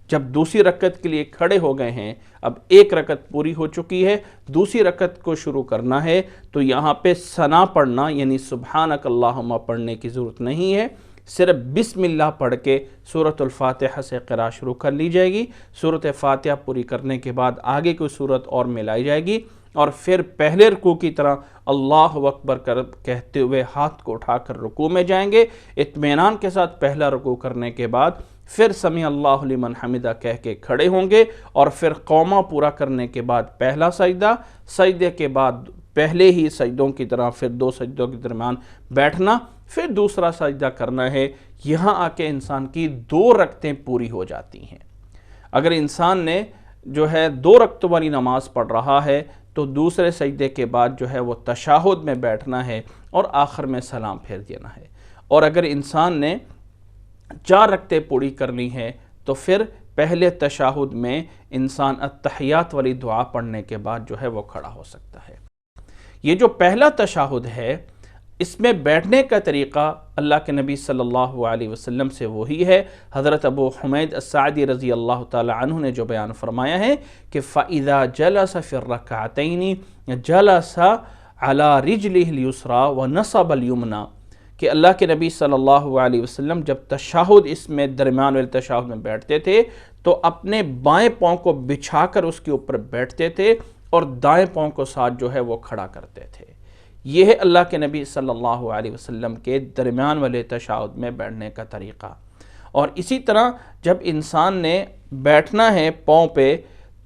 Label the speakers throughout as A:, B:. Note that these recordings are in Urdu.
A: جب دوسری رکعت کے لیے کھڑے ہو گئے ہیں، اب ایک رکعت پوری ہو چکی ہے، دوسری رکعت کو شروع کرنا ہے، تو یہاں پہ ثنا پڑھنا یعنی سبحانک اللہم پڑھنے کی ضرورت نہیں ہے، صرف بسم اللہ پڑھ کے سورۃ الفاتحہ سے قراءت شروع کر لی جائے گی۔ سورۃ فاتحہ پوری کرنے کے بعد آگے کوئی سورت اور ملائی جائے گی، اور پھر پہلے رکوع کی طرح اللہ اکبر کہتے ہوئے ہاتھ کو اٹھا کر رکوع میں جائیں گے۔ اطمینان کے ساتھ پہلا رکوع کرنے کے بعد پھر سمیع اللہ لمن حمدہ کہہ کے کھڑے ہوں گے، اور پھر قومہ پورا کرنے کے بعد پہلا سجدہ، سجدے کے بعد پہلے ہی سجدوں کی طرح پھر دو سجدوں کے درمیان بیٹھنا، پھر دوسرا سجدہ کرنا ہے۔ یہاں آ کے انسان کی 2 رکعتیں پوری ہو جاتی ہیں۔ اگر انسان نے جو ہے 2 رکعتوں والی نماز پڑھ رہا ہے تو دوسرے سجدے کے بعد جو ہے وہ تشہد میں بیٹھنا ہے اور آخر میں سلام پھیر دینا ہے۔ اور اگر انسان نے 4 رکعتیں پوری کرنی ہے تو پھر پہلے تشہد میں انسان التحیات والی دعا پڑھنے کے بعد جو ہے وہ کھڑا ہو سکتا ہے۔ یہ جو پہلا تشہد ہے، اس میں بیٹھنے کا طریقہ اللہ کے نبی صلی اللہ علیہ وسلم سے وہی ہے۔ حضرت ابو حمید الساعدی رضی اللہ تعالی عنہ نے جو بیان فرمایا ہے کہ فَإِذَا جَلَسَ فِي الرَّكْعَتَيْنِ جَلَسَ عَلَى رِجْلِهِ الْيُسْرَى وَنَصَبَ الْيُمْنَى، کہ اللہ کے نبی صلی اللہ علیہ وسلم جب تشہد اس میں درمیان والے تشہد میں بیٹھتے تھے تو اپنے بائیں پاؤں کو بچھا کر اس کے اوپر بیٹھتے تھے اور دائیں پاؤں کو ساتھ جو ہے وہ کھڑا کرتے تھے۔ یہ ہے اللہ کے نبی صلی اللہ علیہ وسلم کے درمیان والے تشہد میں بیٹھنے کا طریقہ۔ اور اسی طرح جب انسان نے بیٹھنا ہے پاؤں پہ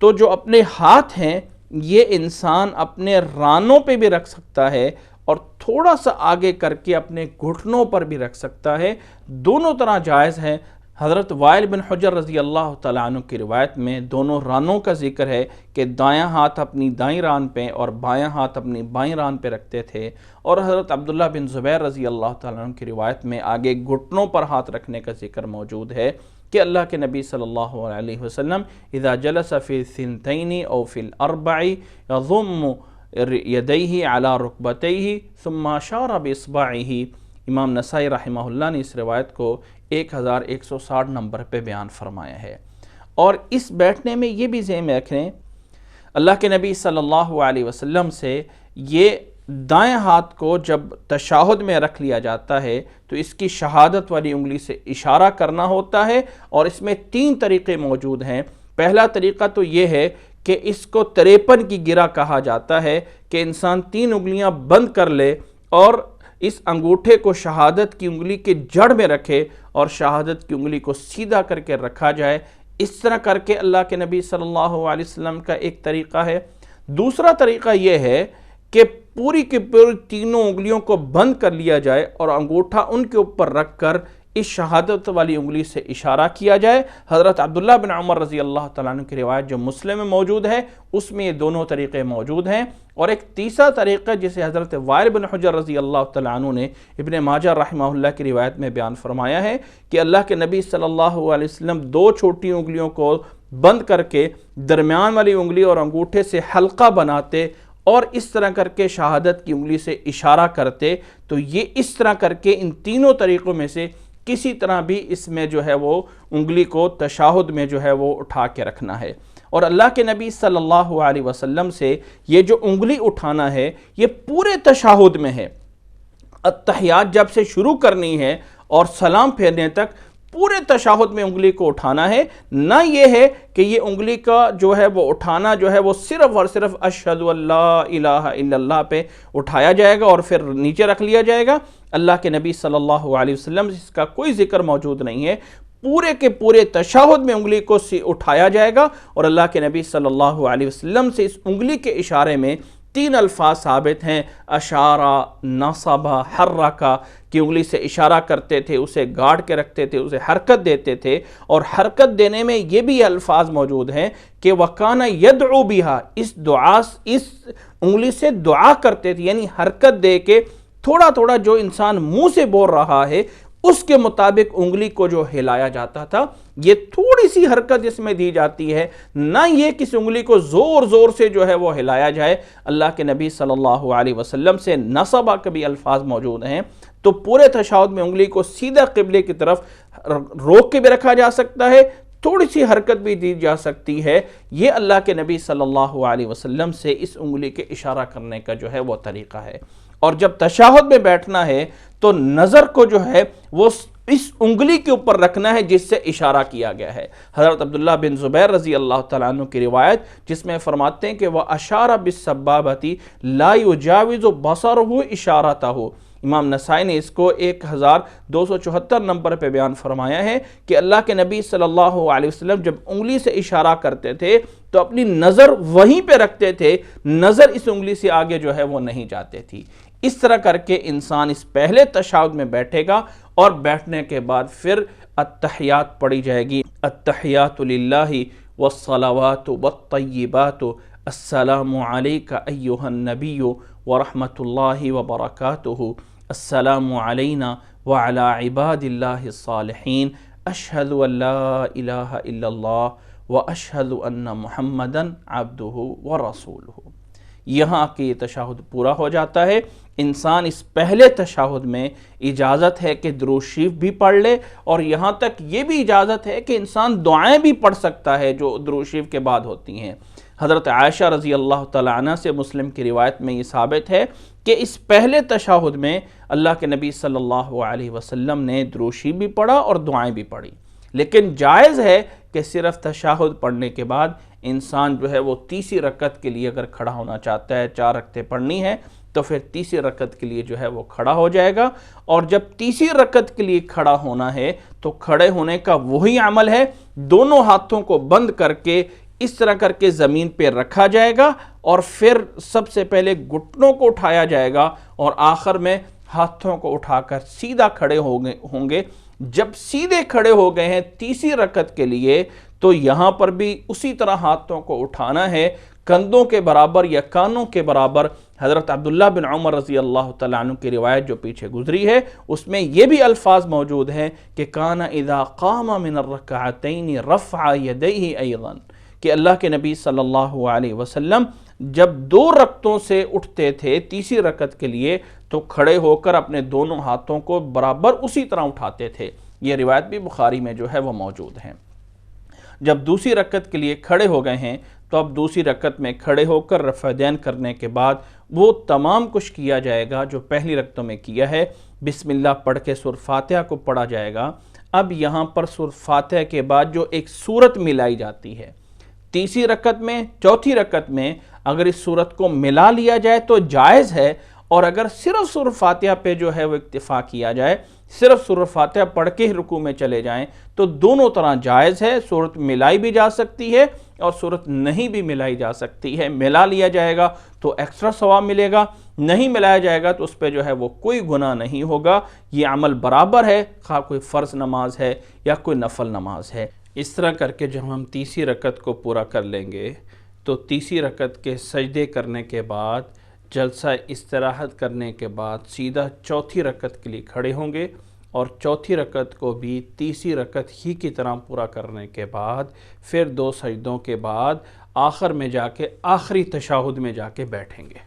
A: تو جو اپنے ہاتھ ہیں یہ انسان اپنے رانوں پہ بھی رکھ سکتا ہے اور تھوڑا سا آگے کر کے اپنے گھٹنوں پر بھی رکھ سکتا ہے، دونوں طرح جائز ہے۔ حضرت وائل بن حجر رضی اللہ تعالیٰ عنہ کی روایت میں دونوں رانوں کا ذکر ہے کہ دایاں ہاتھ اپنی دائیں ران پہ اور بایاں ہاتھ اپنی بائیں ران پہ رکھتے تھے، اور حضرت عبداللہ بن زبیر رضی اللہ تعالیٰ عنہ کی روایت میں آگے گھٹنوں پر ہاتھ رکھنے کا ذکر موجود ہے کہ اللہ کے نبی صلی اللہ علیہ وسلم اذا جلس فی الثنتین او فی الاربع یضم یدیہ علی رکبتیہ ثم اشار باصبعہ۔ امام نسائی رحمہ اللہ نے اس روایت کو 1160 نمبر پہ بیان فرمایا ہے۔ اور اس بیٹھنے میں یہ بھی ذہن میں رکھیں، اللہ کے نبی صلی اللہ علیہ وسلم سے یہ دائیں ہاتھ کو جب تشہد میں رکھ لیا جاتا ہے تو اس کی شہادت والی انگلی سے اشارہ کرنا ہوتا ہے، اور اس میں 3 طریقے موجود ہیں۔ پہلا طریقہ تو یہ ہے کہ اس کو 53 کی گرہ کہا جاتا ہے کہ انسان 3 انگلیاں بند کر لے اور اس انگوٹھے کو شہادت کی انگلی کے جڑ میں رکھے اور شہادت کی انگلی کو سیدھا کر کے رکھا جائے۔ اس طرح کر کے اللہ کے نبی صلی اللہ علیہ وسلم کا ایک طریقہ ہے۔ دوسرا طریقہ یہ ہے کہ پوری کی پوری 3 انگلیوں کو بند کر لیا جائے اور انگوٹھا ان کے اوپر رکھ کر اس شہادت والی انگلی سے اشارہ کیا جائے۔ حضرت عبداللہ بن عمر رضی اللہ تعالیٰ عنہ کی روایت جو مسلم میں موجود ہے اس میں یہ دونوں طریقے موجود ہیں۔ اور ایک تیسرا طریقہ جسے حضرت وائل بن حجر رضی اللہ تعالیٰ عنہ نے ابن ماجہ رحمہ اللہ کی روایت میں بیان فرمایا ہے کہ اللہ کے نبی صلی اللہ علیہ وسلم 2 چھوٹی انگلیوں کو بند کر کے درمیان والی انگلی اور انگوٹھے سے حلقہ بناتے اور اس طرح کر کے شہادت کی انگلی سے اشارہ کرتے۔ تو یہ اس طرح کر کے ان تینوں طریقوں میں سے کسی طرح بھی اس میں جو ہے وہ انگلی کو تشہد میں جو ہے وہ اٹھا کے رکھنا ہے۔ اور اللہ کے نبی صلی اللہ علیہ وسلم سے یہ جو انگلی اٹھانا ہے یہ پورے تشہد میں ہے۔ التحیات جب سے شروع کرنی ہے اور سلام پھیرنے تک پورے تشہد میں انگلی کو اٹھانا ہے، نہ یہ ہے کہ یہ انگلی کا جو ہے وہ اٹھانا جو ہے وہ صرف اور صرف اشہد ان لا الہ الا اللہ پہ اٹھایا جائے گا اور پھر نیچے رکھ لیا جائے گا۔ اللہ کے نبی صلی اللہ علیہ وسلم اس کا کوئی ذکر موجود نہیں ہے۔ پورے کے پورے تشہد میں انگلی کو اٹھایا جائے گا، اور اللہ کے نبی صلی اللہ علیہ وسلم سے اس انگلی کے اشارے میں 3 الفاظ ثابت ہیں، اشارہ، نصبہ، حرکہ، کہ انگلی سے اشارہ کرتے تھے، اسے گاڑ کے رکھتے تھے، اسے حرکت دیتے تھے۔ اور حرکت دینے میں یہ بھی الفاظ موجود ہیں کہ وَكَانَ يَدْعُو بِهَا، اس انگلی سے دعا کرتے تھے، یعنی حرکت دے کے تھوڑا تھوڑا جو انسان منہ سے بول رہا ہے اس کے مطابق انگلی کو جو ہلایا جاتا تھا، یہ تھوڑی سی حرکت اس میں دی جاتی ہے، نہ یہ کس انگلی کو زور زور سے جو ہے وہ ہلایا جائے۔ اللہ کے نبی صلی اللہ علیہ وسلم سے نصبہ کے بھی الفاظ موجود ہیں، تو پورے تشہد میں انگلی کو سیدھا قبلے کی طرف روک کے بھی رکھا جا سکتا ہے، تھوڑی سی حرکت بھی دی جا سکتی ہے، یہ اللہ کے نبی صلی اللہ علیہ وسلم سے اس انگلی کے اشارہ کرنے کا جو ہے وہ طریقہ ہے۔ اور جب تشہد میں بیٹھنا ہے تو نظر کو جو ہے وہ اس انگلی کے اوپر رکھنا ہے جس سے اشارہ کیا گیا ہے۔ حضرت عبداللہ بن زبیر رضی اللہ تعالیٰ عنہ کی روایت جس میں فرماتے ہیں کہ وَأَشَارَ بِالسَّبَّابَةِ لَا يُجَاوِزُ بَصَرُهُ إِشَارَتَهُ۔ امام نسائی نے اس کو 1274 نمبر پہ بیان فرمایا ہے کہ اللہ کے نبی صلی اللہ علیہ وسلم جب انگلی سے اشارہ کرتے تھے تو اپنی نظر وہیں پہ رکھتے تھے، نظر اس انگلی سے آگے جو ہے وہ نہیں جاتے تھی۔ اس طرح کر کے انسان اس پہلے تشہد میں بیٹھے گا اور بیٹھنے کے بعد پھر التحیات پڑھی جائے گی۔ التحیات للہ والصلوات والطیبات السلام علیک ایہا النبی ورحمۃ اللہ وبرکاتہ، السلام علینا وعلی عباد اللہ الصالحین، اشہد ان لا الہ الا اللہ واشہد ان محمدا عبدہ ورسولہ۔ یہاں کہ یہ تشہد پورا ہو جاتا ہے، انسان اس پہلے تشہد میں اجازت ہے کہ درود شریف بھی پڑھ لے، اور یہاں تک یہ بھی اجازت ہے کہ انسان دعائیں بھی پڑھ سکتا ہے جو درود شریف کے بعد ہوتی ہیں۔ حضرت عائشہ رضی اللہ تعالیٰ عنہ سے مسلم کی روایت میں یہ ثابت ہے کہ اس پہلے تشہد میں اللہ کے نبی صلی اللہ علیہ وسلم نے درود شریف بھی پڑھا اور دعائیں بھی پڑھی، لیکن جائز ہے کہ صرف تشہد پڑھنے کے بعد انسان جو ہے وہ تیسری رکعت کے لیے اگر کھڑا ہونا چاہتا ہے، 4 رکعتیں پڑھنی ہے تو پھر تیسری رکعت کے لیے جو ہے وہ کھڑا ہو جائے گا، اور جب تیسری رکعت کے لیے کھڑا ہونا ہے تو کھڑے ہونے کا وہی عمل ہے، دونوں ہاتھوں کو بند کر کے اس طرح کر کے زمین پہ رکھا جائے گا، اور پھر سب سے پہلے گھٹنوں کو اٹھایا جائے گا اور آخر میں ہاتھوں کو اٹھا کر سیدھا کھڑے ہوں گے۔ جب سیدھے کھڑے ہو گئے ہیں تیسری رکعت کے لیے تو یہاں پر بھی اسی طرح ہاتھوں کو اٹھانا ہے، کندھوں کے برابر یا کانوں کے برابر۔ حضرت عبداللہ بن عمر رضی اللہ تعالیٰ عنہ کی روایت جو پیچھے گزری ہے اس میں یہ بھی الفاظ موجود ہیں کہ کان اذا قام من الرکعتین رفع یدیہ ایضا، کہ اللہ کے نبی صلی اللہ علیہ وسلم جب 2 رکعتوں سے اٹھتے تھے تیسری رکعت کے لیے تو کھڑے ہو کر اپنے دونوں ہاتھوں کو برابر اسی طرح اٹھاتے تھے۔ یہ روایت بھی بخاری میں جو ہے وہ موجود ہے۔ جب دوسری رکعت کے لیے کھڑے ہو گئے ہیں تو اب دوسری رکعت میں کھڑے ہو کر رفع دین کرنے کے بعد وہ تمام کچھ کیا جائے گا جو پہلی رکعتوں میں کیا ہے۔ بسم اللہ پڑھ کے سورہ فاتحہ کو پڑھا جائے گا۔ اب یہاں پر سورہ فاتحہ کے بعد جو ایک سورت ملائی جاتی ہے، تیسری رکعت میں چوتھی رکعت میں اگر اس سورت کو ملا لیا جائے تو جائز ہے، اور اگر صرف سورہ فاتحہ پہ جو ہے وہ اکتفا کیا جائے، صرف سورہ فاتحہ پڑھ کے ہی رکوع میں چلے جائیں تو دونوں طرح جائز ہے، سورت ملائی بھی جا سکتی ہے اور سورت نہیں بھی ملائی جا سکتی ہے۔ ملا لیا جائے گا تو ایکسٹرا ثواب ملے گا، نہیں ملایا جائے گا تو اس پہ جو ہے وہ کوئی گناہ نہیں ہوگا۔ یہ عمل برابر ہے خواہ کوئی فرض نماز ہے یا کوئی نفل نماز ہے۔ اس طرح کر کے جب ہم تیسری رکعت کو پورا کر لیں گے تو تیسری رکعت کے سجدے کرنے کے بعد جلسہ استراحت کرنے کے بعد سیدھا چوتھی رکعت کے لیے کھڑے ہوں گے، اور چوتھی رکعت کو بھی تیسری رکعت ہی کی طرح پورا کرنے کے بعد پھر 2 سجدوں کے بعد آخر میں جا کے آخری تشہد میں جا کے بیٹھیں گے۔